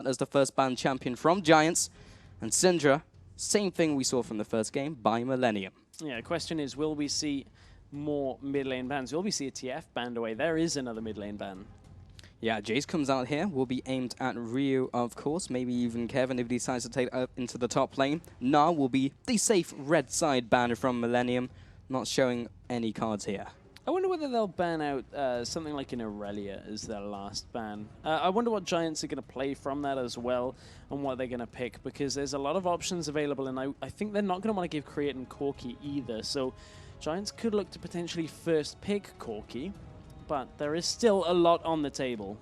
as the first ban champion from Giants. And Syndra, same thing we saw from the first game by Millenium. Yeah, the question is, will we see more mid lane bans? Will we see a TF banned away? There is another mid lane ban. Yeah, Jace comes out here, will be aimed at Ryu, of course, maybe even Kevin if he decides to take up into the top lane. Na will be the safe red side ban from Millenium, not showing any cards here. I wonder whether they'll ban out something like an Aurelia as their last ban. I wonder what Giants are going to play from that as well, and what they're going to pick, because there's a lot of options available, and I think they're not going to want to give Create and Corki either, so Giants could look to potentially first pick Corki, but there is still a lot on the table.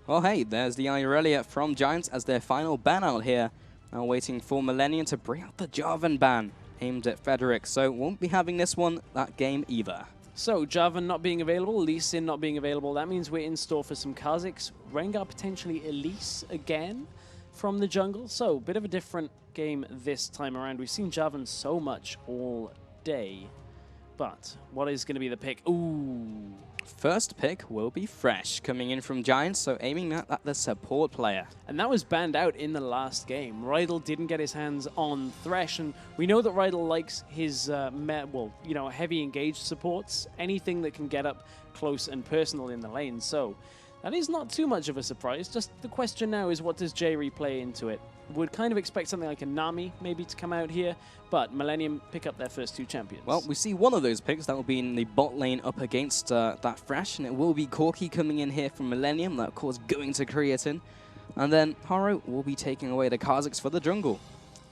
Well, hey, there's the Aurelia from Giants as their final ban out here. Now waiting for Millenium to bring out the Jarvan ban aimed at Frederick, so won't be having this one that game either. So, Jarvan not being available, Lee Sin not being available, that means we're in store for some Kha'Zix. Rengar potentially Elise again from the jungle, so bit of a different game this time around. We've seen Jarvan so much all day, but what is going to be the pick? Ooh. First pick will be Fresh, coming in from Giants, so aiming at the support player. And that was banned out in the last game. Rydal didn't get his hands on Thresh, and we know that Rydal likes his, heavy engaged supports, anything that can get up close and personal in the lane. So that is not too much of a surprise. Just the question now is, what does J play into it? Would kind of expect something like a Nami maybe to come out here, but Millenium pick up their first two champions. Well, we see one of those picks. That will be in the bot lane up against that Fresh, and it will be Corki coming in here from Millenium. That, of course, going to Creatine. And then Haro will be taking away the Kha'Zix for the jungle.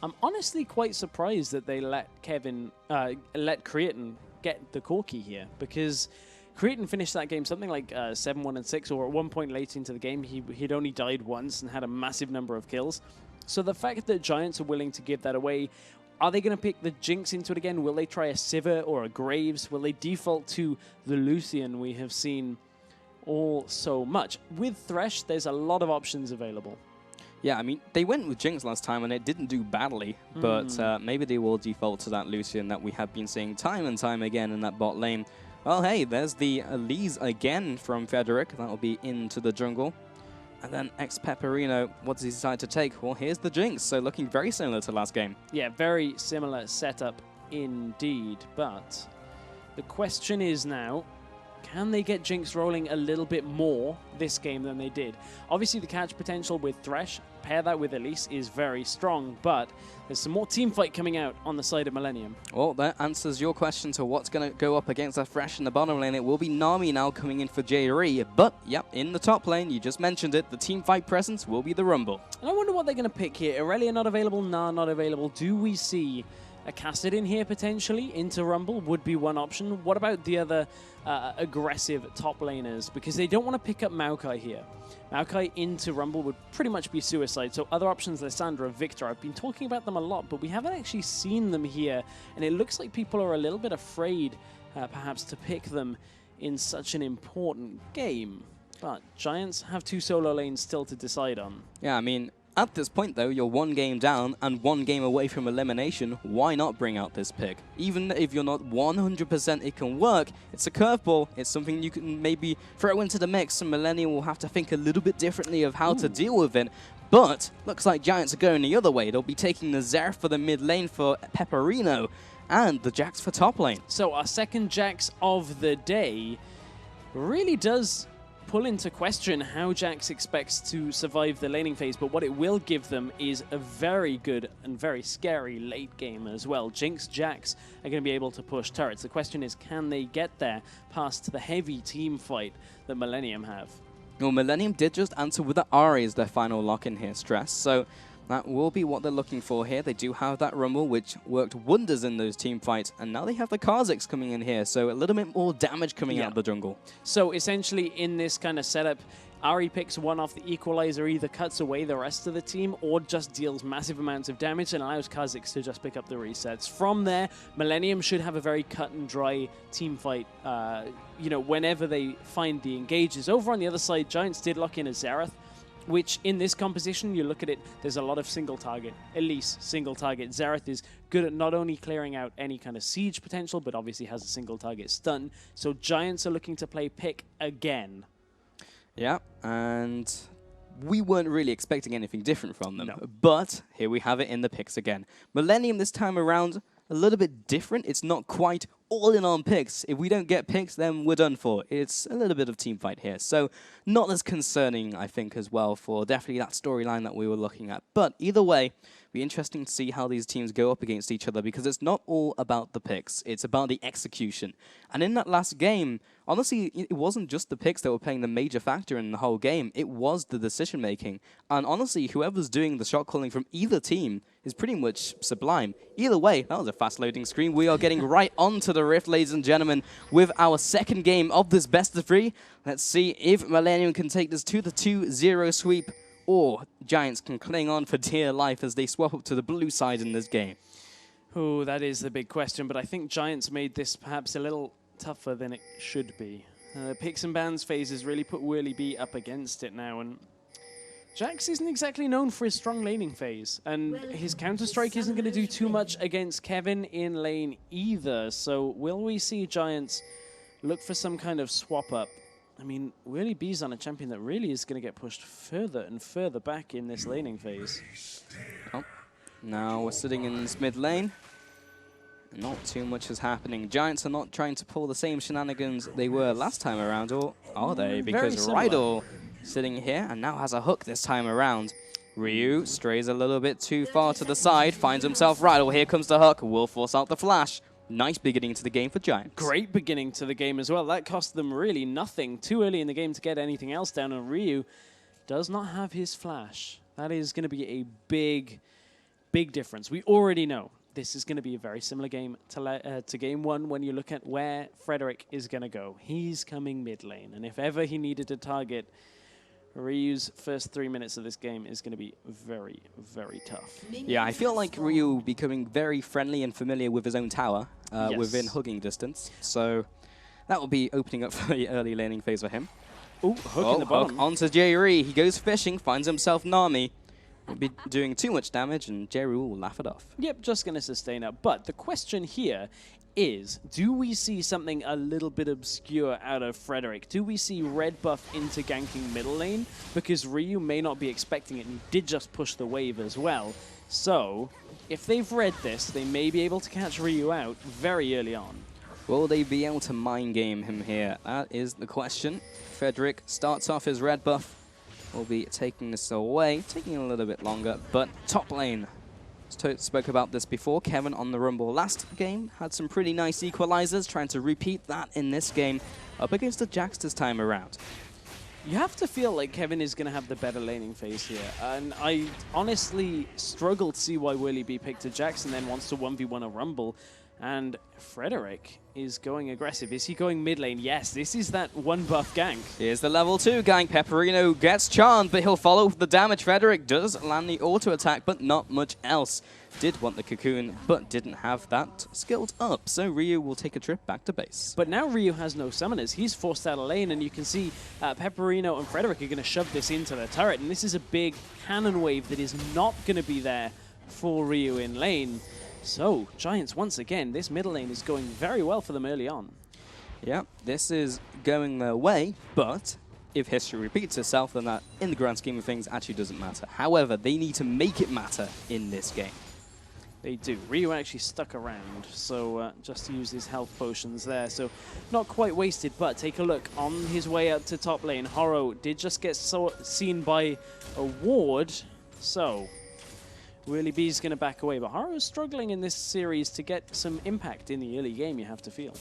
I'm honestly quite surprised that they let Creatine get the Corki here, because Creatine finished that game something like 7-1 and 6, or at one point late into the game, he'd only died once and had a massive number of kills. So the fact that Giants are willing to give that away, are they going to pick the Jinx into it again? Will they try a Sivir or a Graves? Will they default to the Lucian we have seen all so much? With Thresh, there's a lot of options available. Yeah, I mean, they went with Jinx last time and it didn't do badly, but maybe they will default to that Lucian that we have been seeing time and time again in that bot lane. Well, hey, there's the Elise again from Frederick. That'll be into the jungle. And then ex-Pepperino, what does he decide to take? Well, here's the Jinx, so looking very similar to last game. Yeah, very similar setup indeed. But the question is now, can they get Jinx rolling a little bit more this game than they did? Obviously, the catch potential with Thresh, pair that with Elise, is very strong, but there's some more team fight coming out on the side of Millenium. Well, that answers your question to what's going to go up against the Fresh in the bottom lane. It will be Nami now coming in for J. But, yep, in the top lane, you just mentioned it, the team fight presence will be the Rumble. And I wonder what they're going to pick here. Aurelia not available, Nah not available. Do we see a Kassadin here potentially into Rumble? Would be one option. What about the other aggressive top laners? Because they don't want to pick up Maokai here. Maokai into Rumble would pretty much be suicide. So other options, Lissandra, Victor, I've been talking about them a lot, but we haven't actually seen them here. And it looks like people are a little bit afraid perhaps to pick them in such an important game. But Giants have two solo lanes still to decide on. Yeah, I mean, at this point, though, you're one game down and one game away from elimination. Why not bring out this pick? Even if you're not 100% it can work, it's a curveball. It's something you can maybe throw into the mix, and Millenium will have to think a little bit differently of how to deal with it. But looks like Giants are going the other way. They'll be taking the Xerath for the mid lane for Pepperino and the Jax for top lane. So our second Jax of the day really does pull into question how Jax expects to survive the laning phase, but what it will give them is a very good and very scary late game as well. Jinx, Jax are going to be able to push turrets. The question is, can they get there past the heavy team fight that Millenium have? Well, Millenium did just answer with the Ahri as their final lock-in here, Stress, so that will be what they're looking for here. They do have that Rumble, which worked wonders in those team fights, and now they have the Kha'Zix coming in here, so a little bit more damage coming out of the jungle. So essentially, in this kind of setup, Ahri picks one off the equalizer, either cuts away the rest of the team or just deals massive amounts of damage and allows Kha'Zix to just pick up the resets. From there, Millenium should have a very cut and dry team fight, whenever they find the engages. Over on the other side, Giants did lock in a Xerath, which in this composition, you look at it, there's a lot of single target, Elise single target. Xerath is good at not only clearing out any kind of siege potential, but obviously has a single target stun. So Giants are looking to play pick again. Yeah, and we weren't really expecting anything different from them. No. But here we have it in the picks again. Millenium this time around, a little bit different. It's not quite all in on picks. If we don't get picks, then we're done for. It's a little bit of team fight here. So not as concerning, I think, as well for definitely that storyline that we were looking at. But either way, be interesting to see how these teams go up against each other, because it's not all about the picks. It's about the execution. And in that last game, honestly, it wasn't just the picks that were playing the major factor in the whole game. It was the decision-making. And honestly, whoever's doing the shot calling from either team is pretty much sublime. Either way, that was a fast-loading screen. We are getting right onto the Rift, ladies and gentlemen, with our second game of this best-of-3. Let's see if Millenium can take this to the 2-0 sweep, or Giants can cling on for dear life as they swap up to the blue side in this game. Oh, that is the big question, but I think Giants made this perhaps a little tougher than it should be. Picks and bans phase has really put Whirly B up against it now, and Jax isn't exactly known for his strong laning phase, and his Counter-Strike isn't going to do too much against Kevin in lane either, so will we see Giants look for some kind of swap-up? I mean, Whirly B's on a champion that really is going to get pushed further and further back in this laning phase. Oh, now we're sitting in this mid lane. Not too much is happening. Giants are not trying to pull the same shenanigans they were last time around, or are they? Because Rydal sitting here and now has a hook this time around. Ryu strays a little bit too far to the side, finds himself Rydal. Here comes the hook, will force out the flash. Nice beginning to the game for Giants. Great beginning to the game as well. That cost them really nothing. Too early in the game to get anything else down, and Ryu does not have his flash. That is going to be a big, big difference. We already know this is going to be a very similar game to game one when you look at where Frederick is going to go. He's coming mid lane, and if ever he needed to target, Ryu's first 3 minutes of this game is going to be very, very tough. Yeah, I feel like Ryu becoming very friendly and familiar with his own tower within hugging distance. So that will be opening up for the early laning phase for him. Ooh, hook in the bottom. Onto Jerry. He goes fishing, finds himself Nami. Won't be doing too much damage, and Jerry will laugh it off. Yep, just going to sustain up. But the question here is, do we see something a little bit obscure out of Frederick? Do we see red buff into ganking middle lane? Because Ryu may not be expecting it, and he did just push the wave as well. So, if they've read this, they may be able to catch Ryu out very early on. Will they be able to mind game him here? That is the question. Frederick starts off his red buff. Will be taking this away, taking a little bit longer, but top lane. Spoke about this before. Kevin on the Rumble last game had some pretty nice equalizers, trying to repeat that in this game up against the Jax this time around. You have to feel like Kevin is going to have the better laning phase here, and I honestly struggle to see why Whirly B picked a Jax and then wants to 1v1 a Rumble. And Frederick is going aggressive. Is he going mid lane? Yes, this is that one buff gank. Here's the level 2 gank. Pepperino gets charmed, but he'll follow the damage. Frederick does land the auto attack, but not much else. Did want the cocoon, but didn't have that skilled up. So Ryu will take a trip back to base. But now Ryu has no summoners. He's forced out of lane, and you can see Pepperino and Frederick are going to shove this into the turret. And this is a big cannon wave that is not going to be there for Ryu in lane. So, Giants, once again, this middle lane is going very well for them early on. Yeah, this is going their way, but if history repeats itself, then that, in the grand scheme of things, actually doesn't matter. However, they need to make it matter in this game. They do. Ryu actually stuck around, so just to use his health potions there. So, not quite wasted, but take a look. On his way up to top lane, Horo did just get seen by a ward, so Whirly B's going to back away, but Haru's struggling in this series to get some impact in the early game, you have to feel.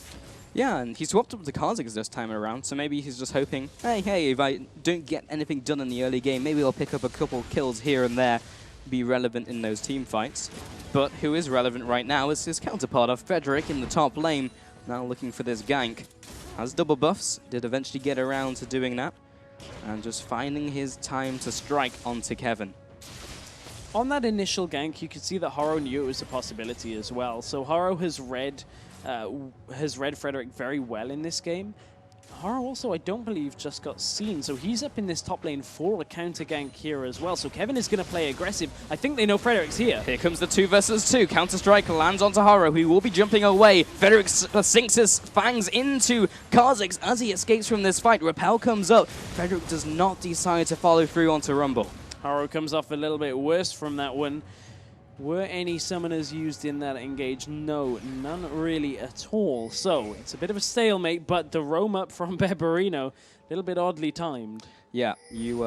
Yeah, and he swapped up to Kha'Zix this time around, so maybe he's just hoping, hey, if I don't get anything done in the early game, maybe I'll pick up a couple kills here and there, be relevant in those team fights. But who is relevant right now is his counterpart of Frederick in the top lane, now looking for this gank. Has double buffs, did eventually get around to doing that, and just finding his time to strike onto Kevin. On that initial gank, you could see that Horo knew it was a possibility as well. So Horo has read Frederick very well in this game. Haro also, I don't believe, just got seen, so he's up in this top lane for a counter gank here as well. So Kevin is going to play aggressive. I think they know Frederic's here. Here comes the 2 versus 2. Counter-Strike lands onto Haro, who will be jumping away. Frederic sinks his fangs into Kha'Zix as he escapes from this fight. Repel comes up. Frederic does not decide to follow through onto Rumble. Haro comes off a little bit worse from that one. Were any summoners used in that engage? No, none really at all. So it's a bit of a stalemate, but the roam up from Pepperino, a little bit oddly timed. Yeah, you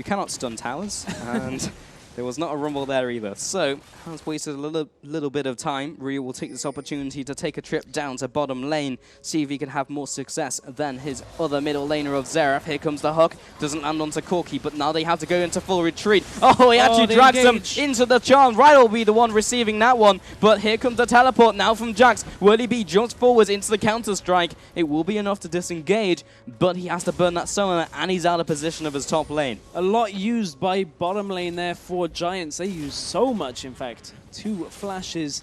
cannot stun towers, and there was not a rumble there either. So has wasted a little bit of time. Ryu will take this opportunity to take a trip down to bottom lane, see if he can have more success than his other middle laner of Xerath. Here comes the hook, doesn't land onto Corki, but now they have to go into full retreat. Oh, he actually drags them into the charm. Rydell will be the one receiving that one, but here comes the teleport now from Jax. Whirly B jumps forwards into the counter-strike. It will be enough to disengage, but he has to burn that summoner, and he's out of position of his top lane. A lot used by bottom lane there for Giants. They use so much, in fact. 2 flashes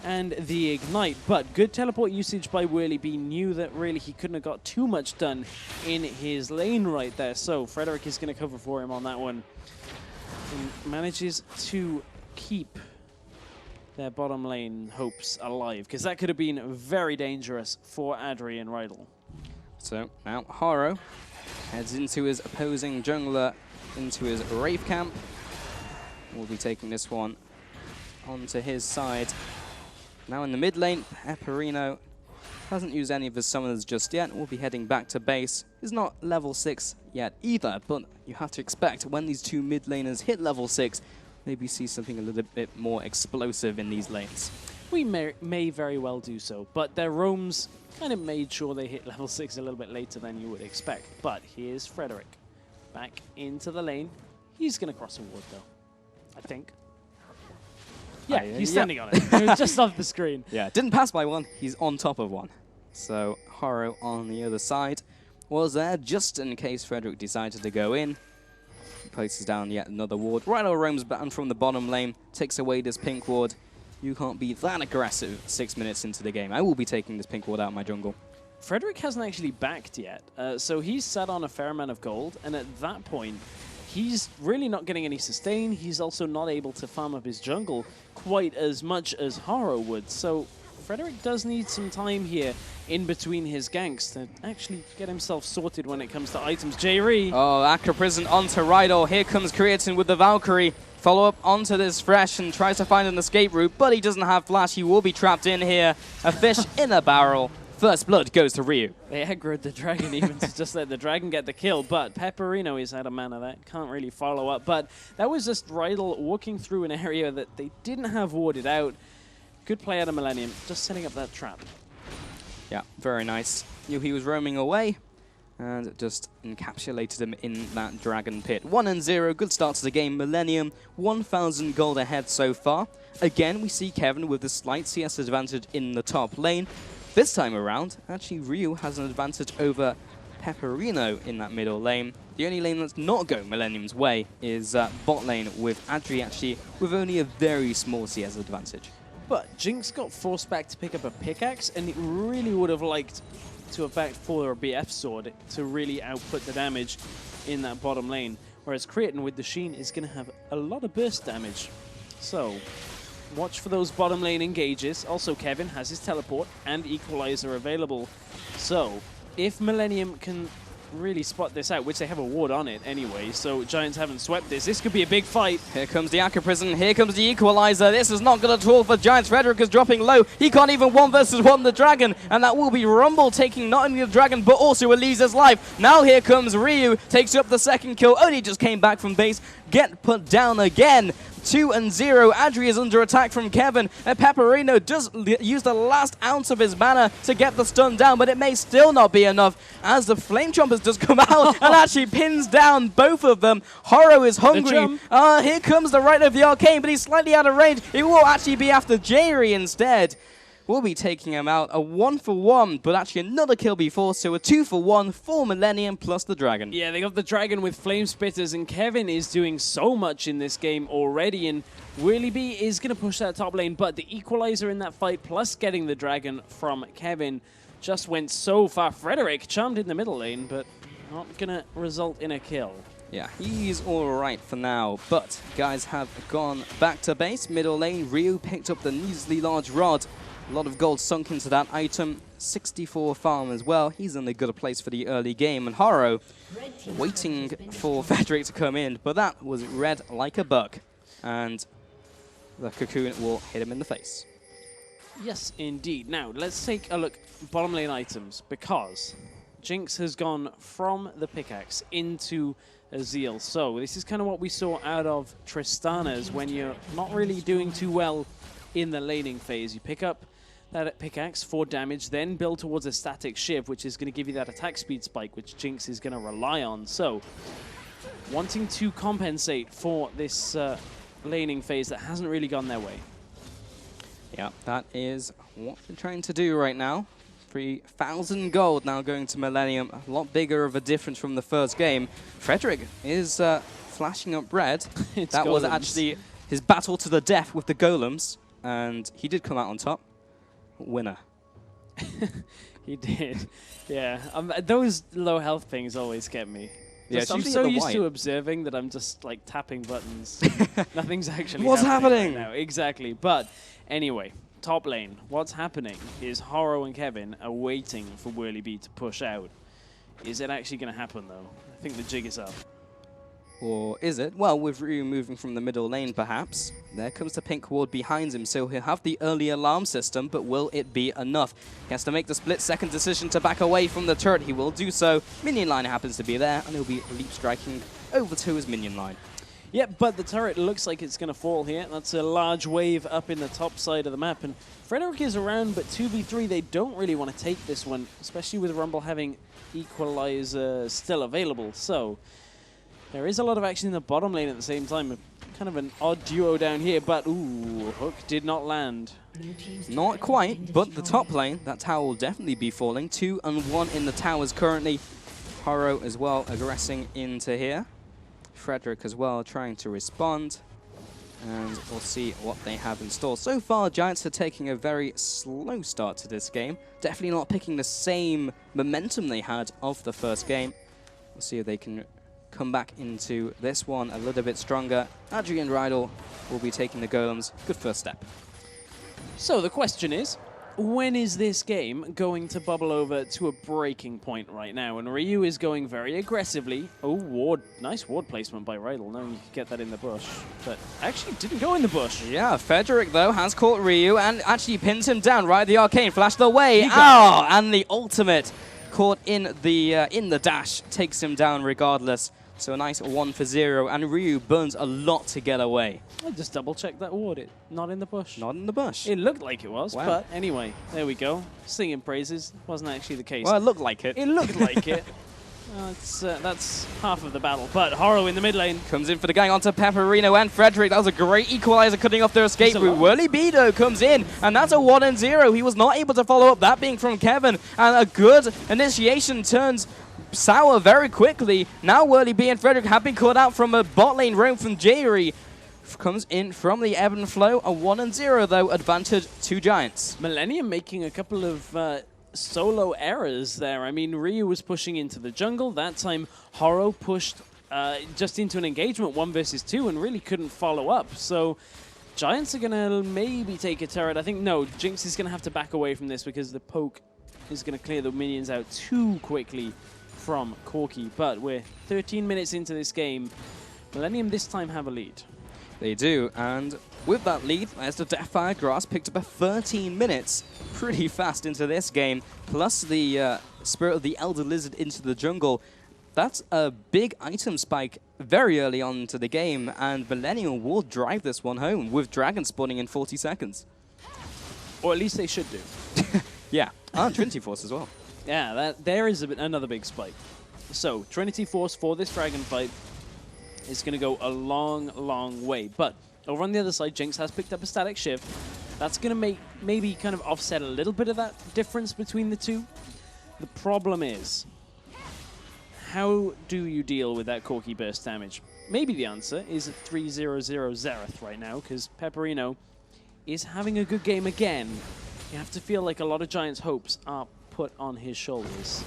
and the ignite, but good teleport usage by Whirly B. Knew that really he couldn't have got too much done in his lane right there, so Frederic is going to cover for him on that one. And manages to keep their bottom lane hopes alive, because that could have been very dangerous for Adri and Rydell. So now Haro heads into his opposing jungler, into his Wraith camp. We'll be taking this one onto his side. Now in the mid lane, Pepperino hasn't used any of his summoners just yet. We'll be heading back to base. He's not level 6 yet either, but you have to expect when these 2 mid laners hit level 6, maybe see something a little bit more explosive in these lanes. We may very well do so, but their roams kind of made sure they hit level 6 a little bit later than you would expect. But here's Frederic back into the lane. He's going to cross a ward though, I think. Yeah, he's standing on it. It was just off the screen. Yeah, didn't pass by one. He's on top of one. So Haro on the other side was there just in case Frederic decided to go in. He places down yet another ward. Rydell roams down from the bottom lane, takes away this pink ward. You can't be that aggressive 6 minutes into the game. I will be taking this pink ward out of my jungle. Frederic hasn't actually backed yet, so he's sat on a fair amount of gold, and at that point, he's really not getting any sustain. He's also not able to farm up his jungle quite as much as Haro would. So Frederic does need some time here in between his ganks to actually get himself sorted when it comes to items. J-Ree. Oh, Acro Prison onto Rydell. Here comes Creatine with the Valkyrie. Follow up onto this Fresh and tries to find an escape route, but he doesn't have flash. He will be trapped in here. A fish in a barrel. First blood goes to Ryu. They aggroed the dragon even to just let the dragon get the kill, but Pepperino is out of mana. That can't really follow up. But that was just Rydell walking through an area that they didn't have warded out. Good play out of Millenium, just setting up that trap. Yeah, very nice. Knew he was roaming away and just encapsulated him in that dragon pit. 1-0, good start to the game. Millenium, 1,000 gold ahead so far. Again, we see Kevin with a slight CS advantage in the top lane. This time around, actually Ryu has an advantage over Pepperino in that middle lane. The only lane that's not going Millennium's way is bot lane with Adri actually with only a very small CS advantage. But Jinx got forced back to pick up a pickaxe, and it really would have liked to have backed for a BF sword to really output the damage in that bottom lane. Whereas Creatine with the Sheen is going to have a lot of burst damage. So watch for those bottom lane engages. Also, Kevin has his teleport and equalizer available. So if Millenium can really spot this out, which they have a ward on it anyway, so Giants haven't swept this. This could be a big fight. Here comes the Acro Prison, here comes the equalizer. This is not good at all for Giants. Frederic is dropping low. He can't even 1 versus 1 the dragon, and that will be Rumble taking not only the dragon, but also Elise's life. Now here comes Ryu, takes up the second kill, only just came back from base, get put down again. 2-0. Adri is under attack from Kevin. And Pepperino does use the last ounce of his mana to get the stun down, but it may still not be enough as the Flame Chompers does come out and actually pins down both of them. Haro is hungry. Here comes the right of the Arcane, but he's slightly out of range. It will actually be after J-Ree instead. We'll be taking him out. A 1-for-1, but actually another kill before, so a 2-for-1 for Millenium plus the dragon. Yeah, they got the dragon with Flame Spitters, and Kevin is doing so much in this game already, and Whirly B is going to push that top lane, but the equalizer in that fight, plus getting the dragon from Kevin, just went so far. Frederick charmed in the middle lane, but not going to result in a kill. Yeah, he's all right for now, but guys have gone back to base. Middle lane, Ryu picked up the measly large rod. A lot of gold sunk into that item. 64 farm as well. He's in a good place for the early game. And Haro waiting for Frederick to come in, but that was red like a bug. And the cocoon will hit him in the face. Yes, indeed. Now, let's take a look bottom lane items, because Jinx has gone from the pickaxe into Azeel. So this is kind of what we saw out of Tristana's when you're not really doing too well in the laning phase. You pick up that pickaxe for damage, then build towards a static shiv, which is going to give you that attack speed spike, which Jinx is going to rely on. So wanting to compensate for this laning phase that hasn't really gone their way. Yeah, that is what they're trying to do right now. 3,000 gold now going to Millenium. A lot bigger of a difference from the first game. Frederick is flashing up red. That was actually his battle to the death with the golems, and he did come out on top. Winner. He did. Yeah, those low health things always get me. Yeah, I'm so used to observing that I'm just like tapping buttons. Nothing's actually What's happening? right now. Exactly. But anyway, top lane. What's happening is Haro and Kevin are waiting for Whirly to push out. Is it actually going to happen though? I think the jig is up. Or is it? Well, with Ryu moving from the middle lane, perhaps. There comes the pink ward behind him, so he'll have the early alarm system, but will it be enough? He has to make the split-second decision to back away from the turret. He will do so. Minion line happens to be there, and he'll be leap striking over to his minion line. Yep, but the turret looks like it's going to fall here. That's a large wave up in the top side of the map, and Frederick is around, but 2v3, they don't really want to take this one, especially with Rumble having Equalizer still available. So there is a lot of action in the bottom lane at the same time. Kind of an odd duo down here, but ooh, hook did not land. Not quite, but the top lane, that tower will definitely be falling. 2 and 1 in the towers currently. Haro as well aggressing into here. Frederick as well trying to respond. And we'll see what they have in store. So far, Giants are taking a very slow start to this game. Definitely not picking the same momentum they had of the first game. We'll see if they can come back into this one a little bit stronger. Adrian Rydell will be taking the golems. Good first step. So the question is, when is this game going to bubble over to a breaking point right now? And Ryu is going very aggressively. Oh, ward. Nice ward placement by Rydell. Knowing you could get that in the bush. But actually didn't go in the bush. Yeah, Frederick, though, has caught Ryu and actually pins him down. Right, the arcane flashed away. Oh, and the ultimate caught in the dash. Takes him down regardless. So a nice 1-for-0, and Ryu burns a lot to get away. I just double-checked that ward. Not in the bush. Not in the bush. It looked like it was, wow. But anyway, there we go. Singing praises. Wasn't actually the case. Well, it looked like it. It looked like it. That's half of the battle. But Haro in the mid lane. Comes in for the gang onto Pepperino and Frederick. That was a great equalizer cutting off their escape route. Whirly Beto comes in, and that's a 1-0. He was not able to follow up, that being from Kevin. And a good initiation turns sour very quickly. Now Whirly B and Frederick have been caught out from a bot lane roam from Jerry. Comes in from the ebb and flow. A 1-0 though, advantage to Giants. Millenium making a couple of solo errors there. I mean, Ryu was pushing into the jungle. That time Haro pushed just into an engagement 1 versus 2 and really couldn't follow up. So Giants are going to maybe take a turret. I think, no, Jinx is going to have to back away from this because the poke is going to clear the minions out too quickly from Corki. But we're 13 minutes into this game. Millenium this time have a lead. They do, and with that lead, as the Deathfire Grass picked up a 13 minutes pretty fast into this game, plus the Spirit of the Elder Lizard into the jungle. That's a big item spike very early on into the game, and Millenium will drive this one home with Dragon spawning in 40 seconds. Or at least they should do. Yeah, and Trinity Force as well. Yeah, there is another big spike. So, Trinity Force for this Dragon fight is going to go a long, long way. But over on the other side, Jinx has picked up a static shiv. That's going to maybe kind of offset a little bit of that difference between the two. The problem is, how do you deal with that Corki burst damage? Maybe the answer is a 3-0-0 Xerath right now, because Pepperino is having a good game again. You have to feel like a lot of Giants' hopes are put on his shoulders.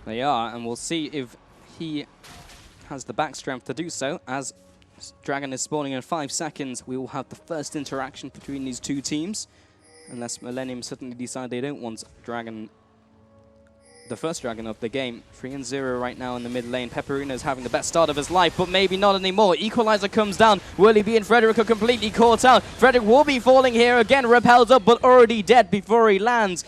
They are, and we'll see if he has the back strength to do so. As Dragon is spawning in 5 seconds, we will have the first interaction between these two teams. Unless Millenium suddenly decide they don't want Dragon, the first Dragon of the game. 3-0 right now in the mid lane. Pepperino's having the best start of his life, but maybe not anymore. Equalizer comes down. Willie B and Frederick are completely caught out. Frederick will be falling here again, repelled up, but already dead before he lands.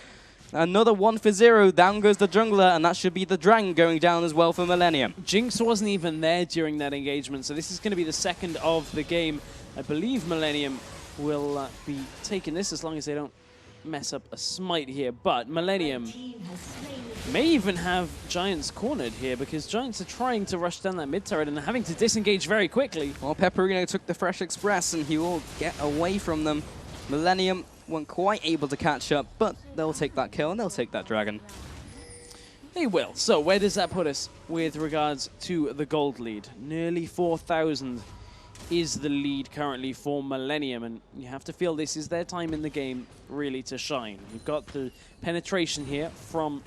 Another 1-0. Down goes the jungler, and that should be the Dragon going down as well for Millenium. Jinx wasn't even there during that engagement, so this is going to be the second of the game. I believe Millenium will be taking this as long as they don't mess up a smite here, but Millenium may even have Giants cornered here because Giants are trying to rush down that mid turret and they're having to disengage very quickly. Well, Pepperino took the Fresh Express and he will get away from them. Millenium weren't quite able to catch up, but they'll take that kill and they'll take that Dragon. They will. So where does that put us with regards to the gold lead? Nearly 4,000 is the lead currently for Millenium, and you have to feel this is their time in the game really to shine. You've got the penetration here from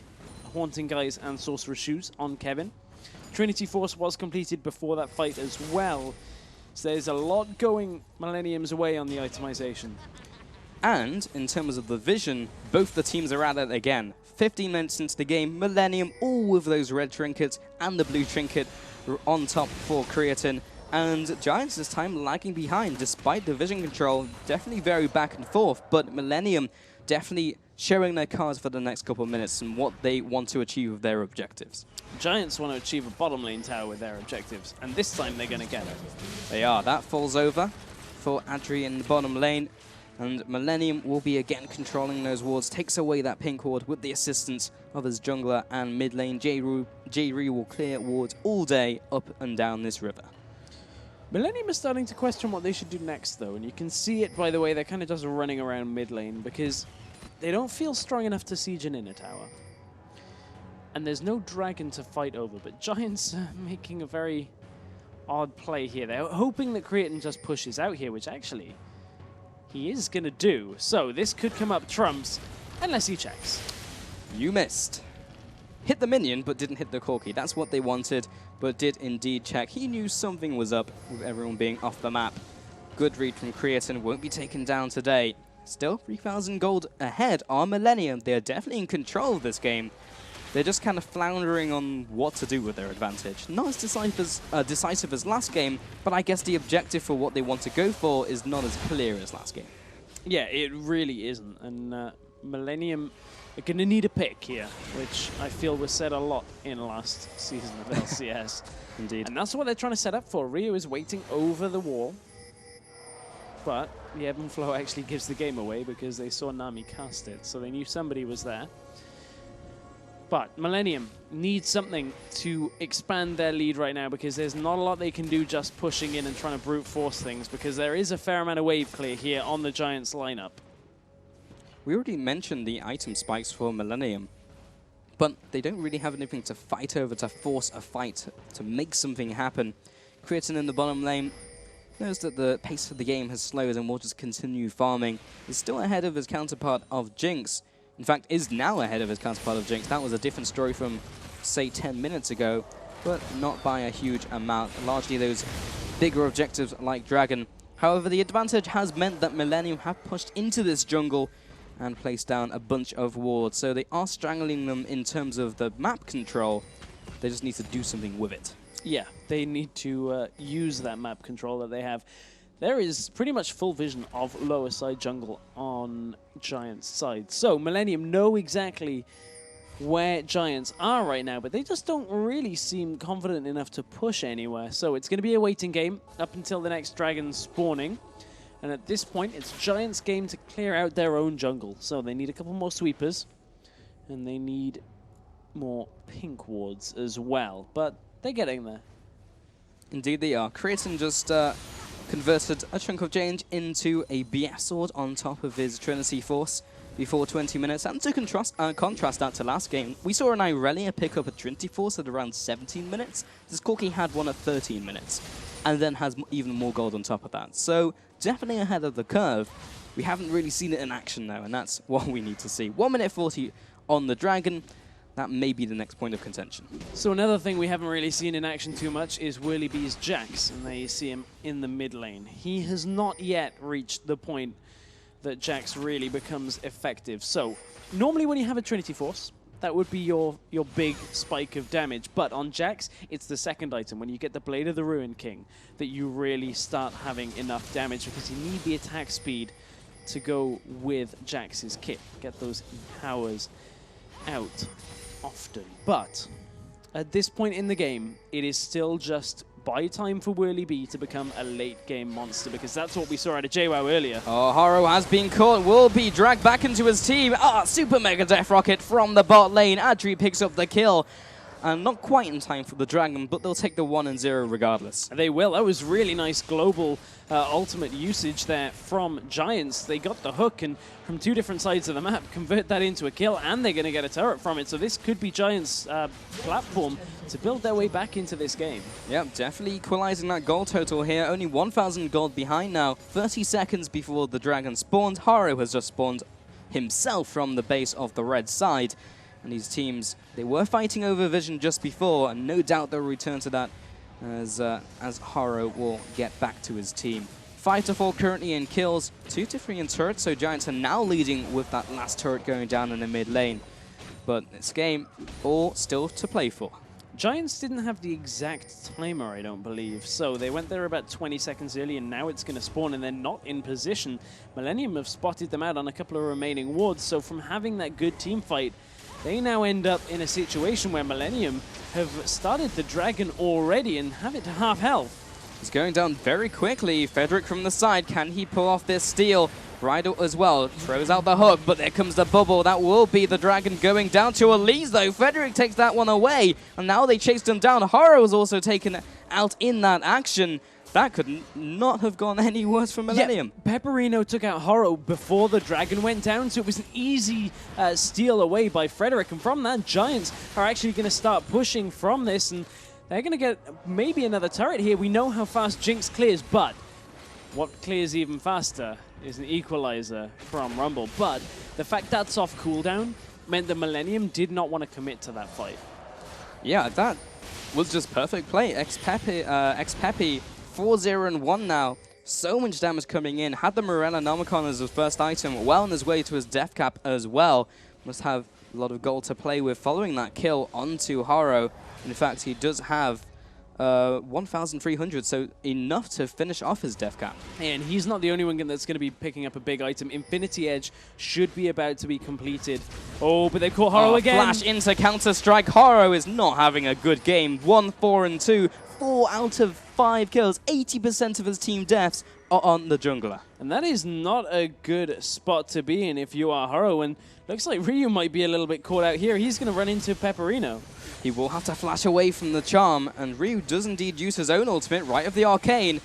Haunting Guys and Sorcerer's Shoes on Kevin. Trinity Force was completed before that fight as well, so there's a lot going Millenium's way on the itemization. And in terms of the vision, both the teams are at it again. 15 minutes into the game, Millenium all with those red trinkets and the blue trinket on top for Creatine. And Giants this time lagging behind despite the vision control. Definitely very back and forth, but Millenium definitely showing their cards for the next couple of minutes and what they want to achieve with their objectives. Giants want to achieve a bottom lane tower with their objectives, and this time they're going to get it. They are. That falls over for Adri in the bottom lane, and Millenium will be again controlling those wards, takes away that pink ward with the assistance of his jungler, and mid lane J-Ree will clear wards all day up and down this river. Millenium is starting to question what they should do next, though, and you can see it by the way they're kind of just running around mid lane because they don't feel strong enough to siege an inner tower. And there's no dragon to fight over, but Giants are making a very odd play here. They're hoping that Creatine just pushes out here, which actually he is going to do. So this could come up trumps unless he checks. You missed. Hit the minion, but didn't hit the Corki. That's what they wanted, but did indeed check. He knew something was up with everyone being off the map. Good read from Creatine, won't be taken down today. Still 3,000 gold ahead are Millenium. They are definitely in control of this game. They're just kind of floundering on what to do with their advantage. Not as decisive as last game, but I guess the objective for what they want to go for is not as clear as last game. Yeah, it really isn't. And Millenium are going to need a pick here, which I feel was said a lot in last season of LCS. Indeed. And that's what they're trying to set up for. Rio is waiting over the wall. But the ebb and flow actually gives the game away because they saw Nami cast it, so they knew somebody was there. But Millenium needs something to expand their lead right now because there's not a lot they can do just pushing in and trying to brute force things because there is a fair amount of wave clear here on the Giants lineup. We already mentioned the item spikes for Millenium, but they don't really have anything to fight over, to force a fight, to make something happen. Creatine in the bottom lane knows that the pace of the game has slowed and will just continue farming. He's still ahead of his counterpart of Jinx. In fact, is now ahead of his counterpart of Jinx. That was a different story from, say, 10 minutes ago, but not by a huge amount. Largely those bigger objectives like Dragon. However, the advantage has meant that Millenium have pushed into this jungle and placed down a bunch of wards. So they are strangling them in terms of the map control. They just need to do something with it. Yeah, they need to use that map control that they have. There is pretty much full vision of lower side jungle on Giants' side. So Millenium know exactly where Giants are right now, but they just don't really seem confident enough to push anywhere. So it's going to be a waiting game up until the next dragon spawning. And at this point, it's Giants' game to clear out their own jungle. So they need a couple more sweepers, and they need more pink wards as well. But they're getting there. Indeed they are. Creatine just converted a chunk of change into a BS sword on top of his Trinity Force before 20 minutes. And to contrast that to last game, we saw an Irelia pick up a Trinity Force at around 17 minutes. This Corki had one at 13 minutes, and then has even more gold on top of that. So definitely ahead of the curve. We haven't really seen it in action though, and that's what we need to see. 1 minute 40 on the Dragon, that may be the next point of contention. So another thing we haven't really seen in action too much is Whirlybee's Jax, and there you see him in the mid lane. He has not yet reached the point that Jax really becomes effective. So normally when you have a Trinity Force, that would be your big spike of damage. But on Jax, it's the second item, when you get the Blade of the Ruin King, that you really start having enough damage, because you need the attack speed to go with Jax's kit. Get those powers out often. But at this point in the game, it is still just buy time for Whirlybee to become a late game monster, because that's what we saw out of JWoww earlier. Oh, Haro has been caught, will be dragged back into his team. Super Mega Death Rocket from the bot lane. Adri picks up the kill. And not quite in time for the Dragon, but they'll take the 1 and 0 regardless. They will. That was really nice global ultimate usage there from Giants. They got the hook, and from 2 different sides of the map, convert that into a kill, and they're going to get a turret from it. So this could be Giants' platform to build their way back into this game. Yep, definitely equalizing that gold total here. Only 1,000 gold behind now. 30 seconds before the Dragon spawned. Haro has just spawned himself from the base of the red side. And these teams, they were fighting over vision just before, and no doubt they'll return to that as Haro will get back to his team. 5-4 currently in kills, 2-3 in turrets, so Giants are now leading with that last turret going down in the mid lane. But this game, all still to play for. Giants didn't have the exact timer, I don't believe, so they went there about 20 seconds early, and now it's going to spawn, and they're not in position. Millenium have spotted them out on a couple of remaining wards, so from having that good team fight, they now end up in a situation where Millenium have started the Dragon already and have it to half health. It's going down very quickly. Frederick from the side, can he pull off this steal? Bridal as well, throws out the hook, but there comes the bubble. That will be the Dragon going down to Elise though. Frederick takes that one away, and now they chased him down. Haro was also taken out in that action. That could not have gone any worse for Millenium. Yeah, Pepperino took out Haro before the Dragon went down, so it was an easy steal away by Frederick. And from that, Giants are actually going to start pushing from this, and they're going to get maybe another turret here. We know how fast Jinx clears, but what clears even faster is an equalizer from Rumble. But the fact that's off cooldown meant that Millenium did not want to commit to that fight. Yeah, that was just perfect play. Ex-Peppy 4-0-1 now. So much damage coming in. Had the Morella Nomicon as his first item, well on his way to his death cap as well. Must have a lot of gold to play with following that kill onto Haro. In fact, he does have 1,300, so enough to finish off his death cap. And he's not the only one that's going to be picking up a big item. Infinity Edge should be about to be completed. Oh, but they caught Haro again. Flash into Counter-Strike. Haro is not having a good game. 1-4-2. 4 out of 5 kills. 80% of his team deaths are on the jungler. And that is not a good spot to be in if you are Haro. And looks like Ryu might be a little bit caught out here. He's going to run into Pepperino. He will have to flash away from the charm, and Ryu does indeed use his own ultimate, right of the arcane.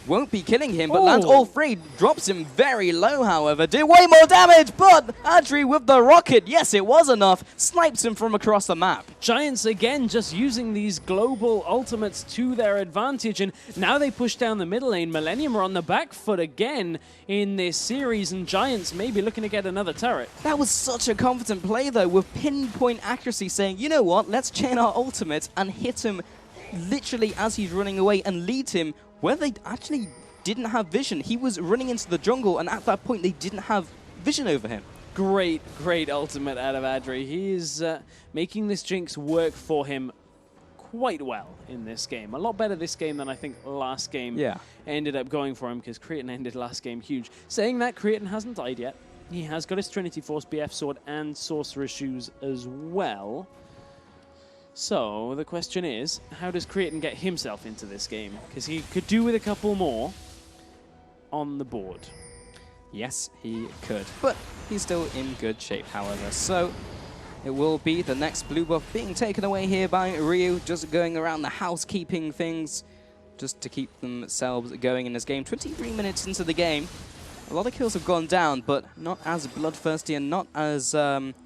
Won't be killing him, but lands all 3. Drops him very low, however. Did way more damage, but Adri with the rocket, yes, it was enough. Snipes him from across the map. Giants, again, just using these global ultimates to their advantage, and now they push down the middle lane. Millenium are on the back foot again in this series, and Giants may be looking to get another turret. That was such a confident play, though, with pinpoint accuracy, saying, you know what, let's chain our ultimate and hit him literally as he's running away and lead him where they actually didn't have vision. He was running into the jungle, and at that point, they didn't have vision over him. Great, great ultimate out of Adri. He is making this Jinx work for him quite well in this game. A lot better this game than I think last game ended up going for him, because Cretan ended last game huge. Saying that, Cretan hasn't died yet. He has got his Trinity Force BF Sword and Sorcerer's Shoes as well. So the question is, how does Cretan get himself into this game? Because he could do with a couple more on the board. Yes, he could. But he's still in good shape, however. So it will be the next blue buff being taken away here by Ryu, just going around the housekeeping things, just to keep themselves going in this game. 23 minutes into the game. A lot of kills have gone down, but not as bloodthirsty and not as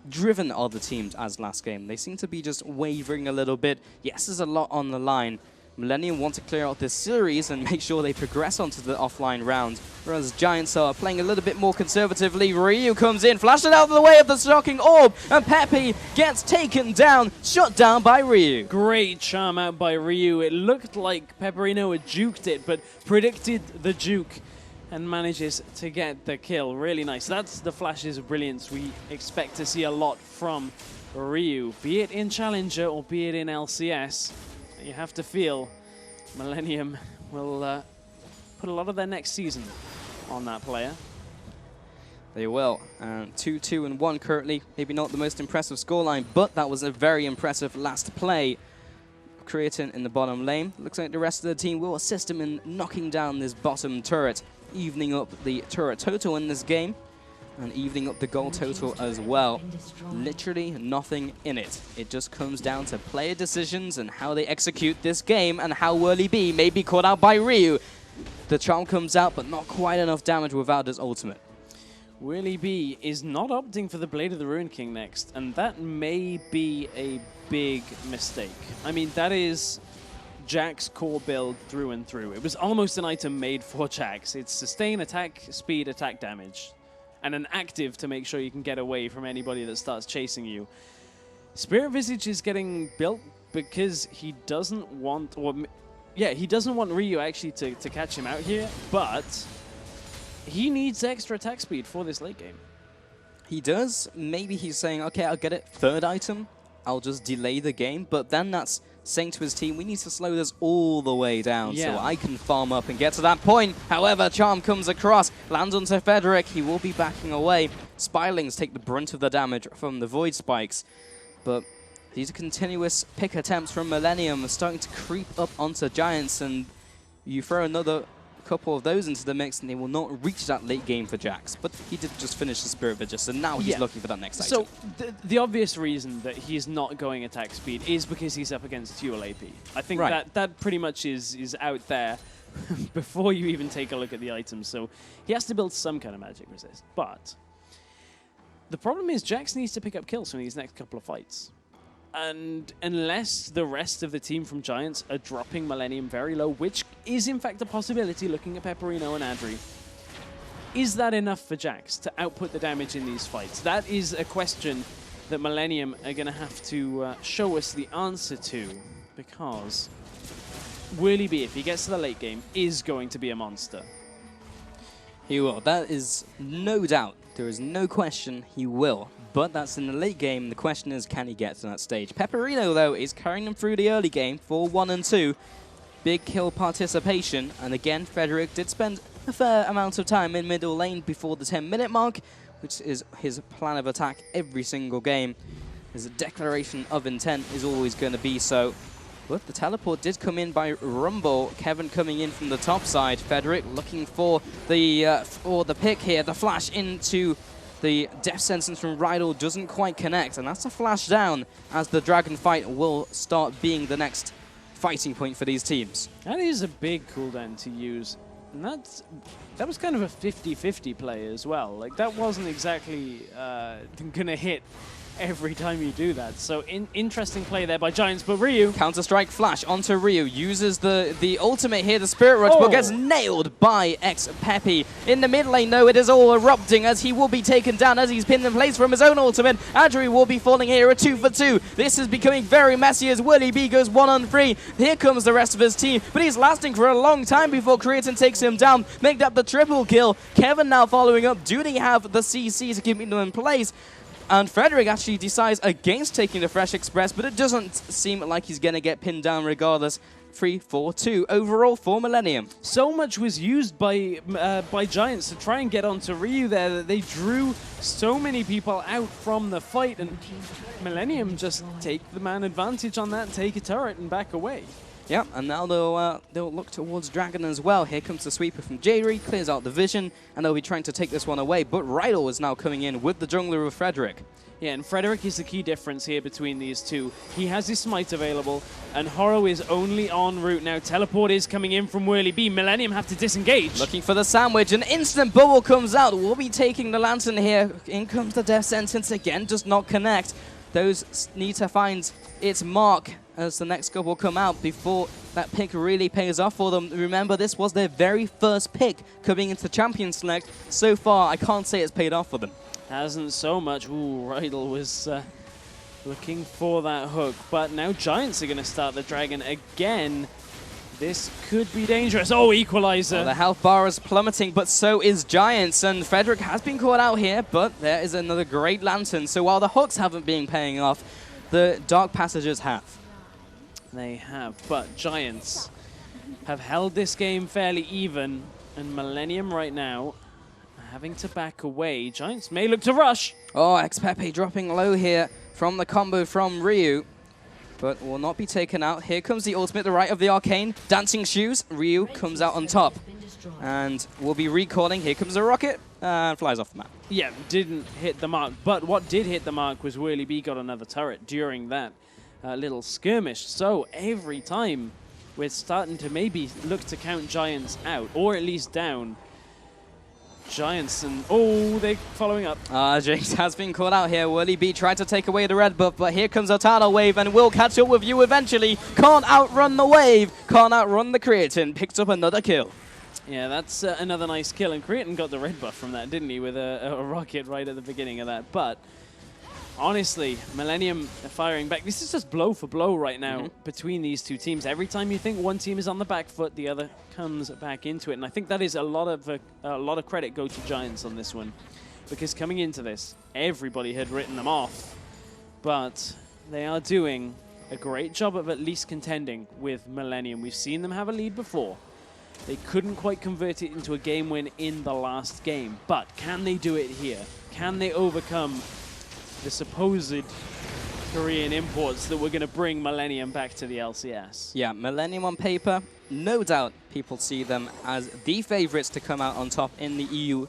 driven are the teams as last game. They seem to be just wavering a little bit. Yes, there's a lot on the line, Millenium want to clear out this series and make sure they progress onto the offline round, whereas Giants are playing a little bit more conservatively. Ryu comes in, flashed it out of the way of the shocking orb, and Pepe gets taken down, shut down by Ryu. Great charm out by Ryu. It looked like Pepperino had juked it, but predicted the juke and manages to get the kill. Really nice. That's the flashes of brilliance we expect to see a lot from Ryu, be it in Challenger or be it in LCS. You have to feel Millenium will put a lot of their next season on that player. They will. 2-2-1 currently. Maybe not the most impressive scoreline, but that was a very impressive last play. Creatine in the bottom lane. Looks like the rest of the team will assist him in knocking down this bottom turret, evening up the turret total in this game, and evening up the goal total as well. Literally nothing in it. It just comes down to player decisions and how they execute this game, and how Whirly B may be caught out by Ryu. The charm comes out, but not quite enough damage without his ultimate. Whirly B is not opting for the Blade of the Ruined King next, and that may be a big mistake. I mean, that is Jack's core build through and through. It was almost an item made for Jax. It's sustain, attack, speed, attack damage, and an active to make sure you can get away from anybody that starts chasing you. Spirit Visage is getting built because he doesn't want, he doesn't want Ryu actually to catch him out here, but he needs extra attack speed for this late game. He does. Maybe he's saying, okay, I'll get it. Third item, I'll just delay the game, but then that's saying to his team, we need to slow this all the way down so I can farm up and get to that point. However, Charm comes across, lands onto Frederick. He will be backing away. Spylings take the brunt of the damage from the Void Spikes, but these continuous pick attempts from Millenium are starting to creep up onto Giants, and you throw another couple of those into the mix and they will not reach that late game for Jax. But he did just finish the Spirit Vigil, so now he's looking for that next item. So the obvious reason that he's not going attack speed is because he's up against dual AP. I think that pretty much is out there before you even take a look at the items. So he has to build some kind of magic resist. But the problem is Jax needs to pick up kills from these next couple of fights. And unless the rest of the team from Giants are dropping Millenium very low, which is in fact a possibility looking at Pepperino and Adri, is that enough for Jax to output the damage in these fights? That is a question that Millenium are going to have to show us the answer to, because Whirly B, if he gets to the late game, is going to be a monster. He will. That is no doubt. There is no question he will. But that's in the late game. The question is, can he get to that stage? Pepperino, though, is carrying them through the early game for 1 and 2. Big kill participation. And again, Frederick did spend a fair amount of time in middle lane before the 10-minute mark, which is his plan of attack every single game. His declaration of intent is always going to be so. But the teleport did come in by Rumble. Kevin coming in from the top side. Frederick looking for the pick here. The flash into the death sentence from Rydell doesn't quite connect, and that's a flash down as the Dragon fight will start being the next fighting point for these teams. That is a big cooldown to use, and that was kind of a 50-50 play as well. Like, that wasn't exactly going to hit every time you do that. So interesting play there by Giants, but Ryu. Counter-strike flash onto Ryu, uses the ultimate here, the Spirit Rush, but gets nailed by Pepe. In the mid lane, though, it is all erupting as he will be taken down as he's pinned in place from his own ultimate. Adri will be falling here, a 2 for 2. This is becoming very messy as Whirly B goes 1 on 3. Here comes the rest of his team, but he's lasting for a long time before Creatine takes him down, making up the triple kill. Kevin now following up. Do they have the CC to keep them in place? And Frederick actually decides against taking the Fresh Express, but it doesn't seem like he's going to get pinned down regardless. 3-4-2 overall for Millenium. So much was used by Giants to try and get onto Ryu there that they drew so many people out from the fight, and Millenium just take the man advantage on that, take a turret and back away. Yeah, and now they'll look towards Dragon as well. Here comes the sweeper from Jayri, clears out the vision, and they'll be trying to take this one away. But Rydell is now coming in with the jungler of Frederick. Yeah, and Frederick is the key difference here between these two. He has his smite available, and Horo is only en route now. Teleport is coming in from Whirly B. Millenium have to disengage. Looking for the sandwich. An instant bubble comes out. We'll be taking the lantern here. In comes the death sentence again, does not connect. Those need to find It's Mark as the next couple come out before that pick really pays off for them. Remember, this was their very first pick coming into Champion Select. So far, I can't say it's paid off for them. Hasn't so much. Ooh, Rydell was looking for that hook, but now Giants are going to start the Dragon again. This could be dangerous. Oh, equalizer. Well, the health bar is plummeting, but so is Giants, and Frederick has been caught out here, but there is another great Lantern. So while the hooks haven't been paying off, the Dark Passages have. They have, but Giants have held this game fairly even, and Millenium right now having to back away. Giants may look to rush. Oh, XPepe dropping low here from the combo from Ryu, but will not be taken out. Here comes the ultimate, the right of the Arcane. Dancing Shoes, Ryu comes out on top, and will be recalling. Here comes a rocket, and flies off the map. Yeah, didn't hit the mark, but what did hit the mark was Whirly B got another turret during that little skirmish. So every time we're starting to maybe look to count Giants out, or at least down. Giants and, oh, they're following up. James has been caught out here. Whirly B tried to take away the red buff, but here comes a tidal wave and will catch up with you eventually. Can't outrun the wave, can't outrun the Creatine. Picks up another kill. Yeah, that's another nice kill, and Creatine got the red buff from that, didn't he, with a rocket right at the beginning of that. But honestly, Millenium are firing back. This is just blow for blow right now between these two teams. Every time you think one team is on the back foot, the other comes back into it. And I think that is a lot of credit go to Giants on this one, because coming into this, everybody had written them off. But they are doing a great job of at least contending with Millenium. We've seen them have a lead before. They couldn't quite convert it into a game win in the last game. But can they do it here? Can they overcome the supposed Korean imports that were going to bring Millenium back to the LCS? Yeah, Millenium on paper, no doubt people see them as the favorites to come out on top in the EU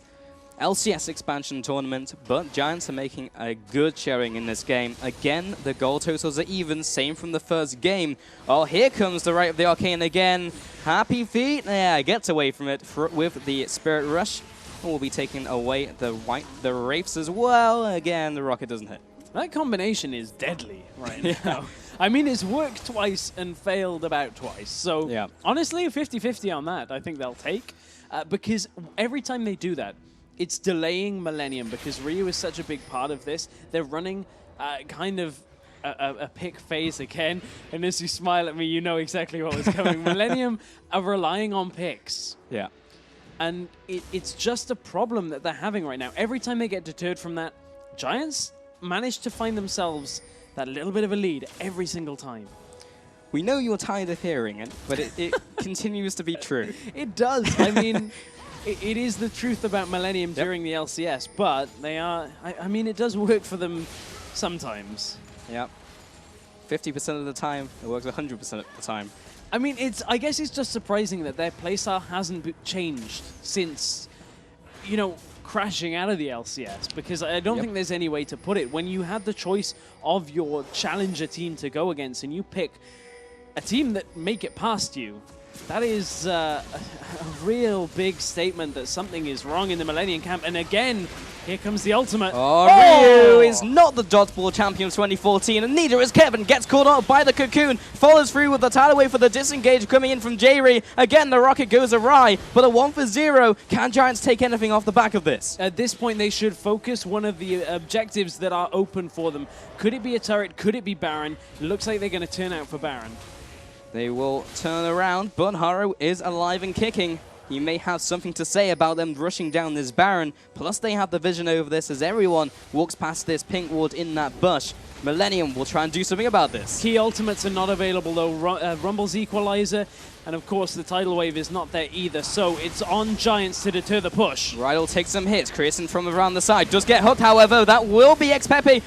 LCS expansion tournament, but Giants are making a good showing in this game. Again, the goal totals are even, same from the first game. Oh, here comes the right of the Arcane again. Happy feet, yeah, gets away from it with the Spirit Rush. We'll be taking away the Wraiths as well. Again, the rocket doesn't hit. That combination is deadly right now. I mean, it's worked twice and failed about twice. So yeah, honestly, 50-50 on that, I think they'll take. Because every time they do that, it's delaying Millenium, because Ryu is such a big part of this. They're running kind of a pick phase again. And as you smile at me, you know exactly what was coming. Millenium are relying on picks. Yeah. And it's just a problem that they're having right now. Every time they get deterred from that, Giants manage to find themselves that little bit of a lead every single time. We know you're tired of hearing it, but it continues to be true. It does. I mean, it is the truth about Millenium during the LCS, but they are, I mean, it does work for them sometimes. Yeah. 50% of the time, it works 100% of the time. I mean, I guess it's just surprising that their playstyle hasn't changed since, you know, crashing out of the LCS, because I don't think there's any way to put it. When you had the choice of your challenger team to go against and you pick a team that make it past you, that is a real big statement that something is wrong in the Millenium camp. And again, here comes the ultimate. Ryu is not the dodgeball champion of 2014, and neither is Kevin. Gets caught up by the cocoon, follows through with the tidal wave for the disengage coming in from J-Ray. Again, the rocket goes awry, but a 1-for-0. Can Giants take anything off the back of this? At this point, they should focus one of the objectives that are open for them. Could it be a turret? Could it be Baron? It looks like they're going to turn out for Baron. They will turn around, but Haro is alive and kicking. He may have something to say about them rushing down this Baron. Plus, they have the vision over this as everyone walks past this pink ward in that bush. Millenium will try and do something about this. Key ultimates are not available, though. Rumble's equalizer, and of course, the tidal wave is not there either. So it's on Giants to deter the push. Rydell takes some hits. Creatine from around the side does get hooked, however. That will be XPepe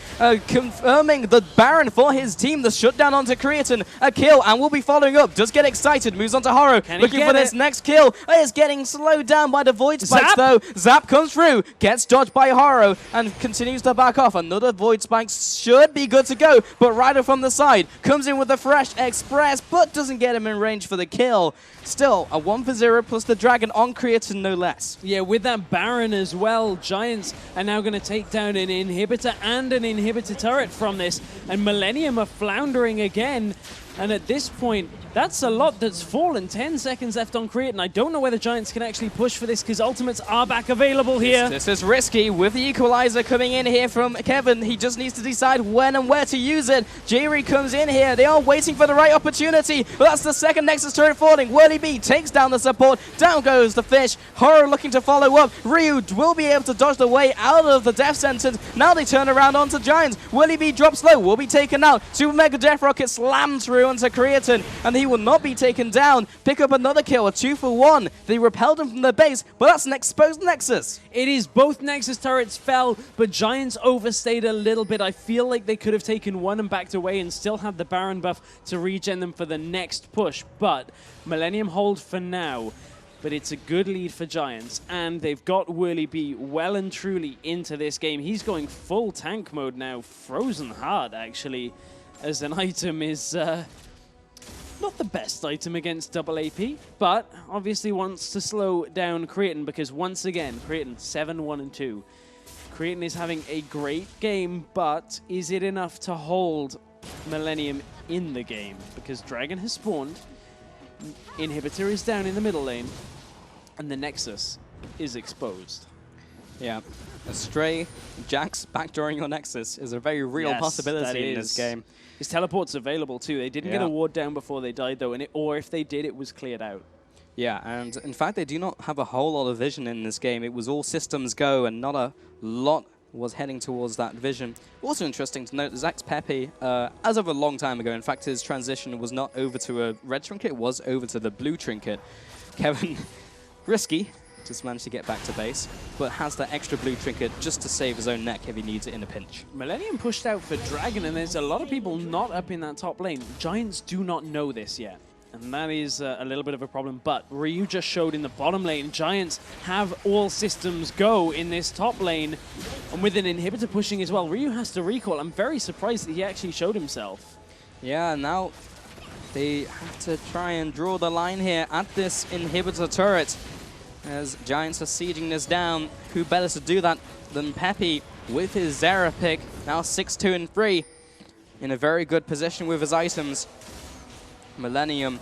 confirming the Baron for his team. The shutdown onto Creatine. A kill, and will be following up. Does get excited. Moves on to Haro. Looking for this next kill. Is getting slowed down by the Void Spikes, though. Zap comes through. Gets dodged by Haro and continues to back off. Another Void Spike should be good to go, but Rydell from the side comes in with the fresh express, but doesn't get him in range for the kill. kill. Still, a 1-for-0 plus the Dragon on Creatine, no less. Yeah, with that Baron as well, Giants are now going to take down an inhibitor and an inhibitor turret from this, and Millenium are floundering again. And at this point, that's a lot that's fallen. 10 seconds left on Creatine. I don't know whether Giants can actually push for this because ultimates are back available here. This is risky with the equalizer coming in here from Kevin. He just needs to decide when and where to use it. GIA comes in here. They are waiting for the right opportunity. But that's the second Nexus turret falling. Whirly takes down the support. Down goes the fish. Horror looking to follow up. Ryu will be able to dodge the way out of the death sentence. Now they turn around onto Giants. Whirly drops low. Will be taken out. Super Mega Death Rocket slams through onto Creatine, and he will not be taken down. Pick up another kill, a 2-for-1. They repelled him from the base, but that's an exposed Nexus. It is both Nexus turrets fell, but Giants overstayed a little bit. I feel like they could have taken one and backed away and still had the Baron buff to regen them for the next push, but Millenium hold for now. But it's a good lead for Giants, and they've got Whirly well and truly into this game. He's going full tank mode now, frozen hard actually, as an item is not the best item against double AP, but obviously wants to slow down Creatine because once again, Creatine 7-1-2. Creatine is having a great game, but is it enough to hold Millenium in the game? Because Dragon has spawned, Inhibitor is down in the middle lane, and the Nexus is exposed. Yeah, a stray Jax backdooring your Nexus is a very real possibility in this game. His teleport's available too. They didn't get a ward down before they died though, and or if they did, it was cleared out. Yeah, and in fact, they do not have a whole lot of vision in this game. It was all systems go, and not a lot was heading towards that vision. Also interesting to note, Zax Pepe, as of a long time ago, in fact, his transition was not over to a red trinket, it was over to the blue trinket. Kevin, risky, just managed to get back to base, but has that extra blue trinket just to save his own neck if he needs it in a pinch. Millenium pushed out for Dragon, and there's a lot of people not up in that top lane. Giants do not know this yet, and that is a little bit of a problem, but Ryu just showed in the bottom lane. Giants have all systems go in this top lane, and with an inhibitor pushing as well, Ryu has to recall. I'm very surprised that he actually showed himself. Yeah, now they have to try and draw the line here at this inhibitor turret. As Giants are sieging this down, who better to do that than Pepe with his Zera pick. Now 6-2-3, in a very good position with his items. Millenium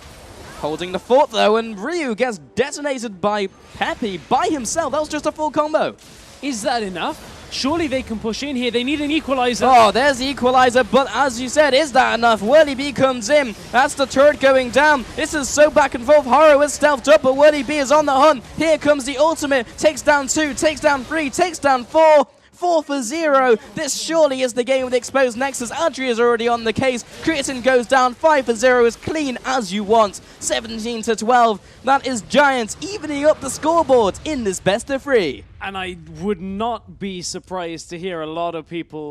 holding the fort though, and Ryu gets detonated by Pepe by himself. That was just a full combo. Is that enough? Surely they can push in here. They need an equalizer. Oh, there's the equalizer, but as you said, is that enough? Whirly comes in. That's the turret going down. This is so back and forth. Horror is stealthed up, but Whirly is on the hunt. Here comes the ultimate. Takes down 2, takes down 3, takes down 4. 4-for-0. This surely is the game with exposed Nexus. Adria is already on the case. Creatine goes down. 5-for-0 is clean as you want. 17-12. That is Giants evening up the scoreboard in this best of 3. And I would not be surprised to hear a lot of people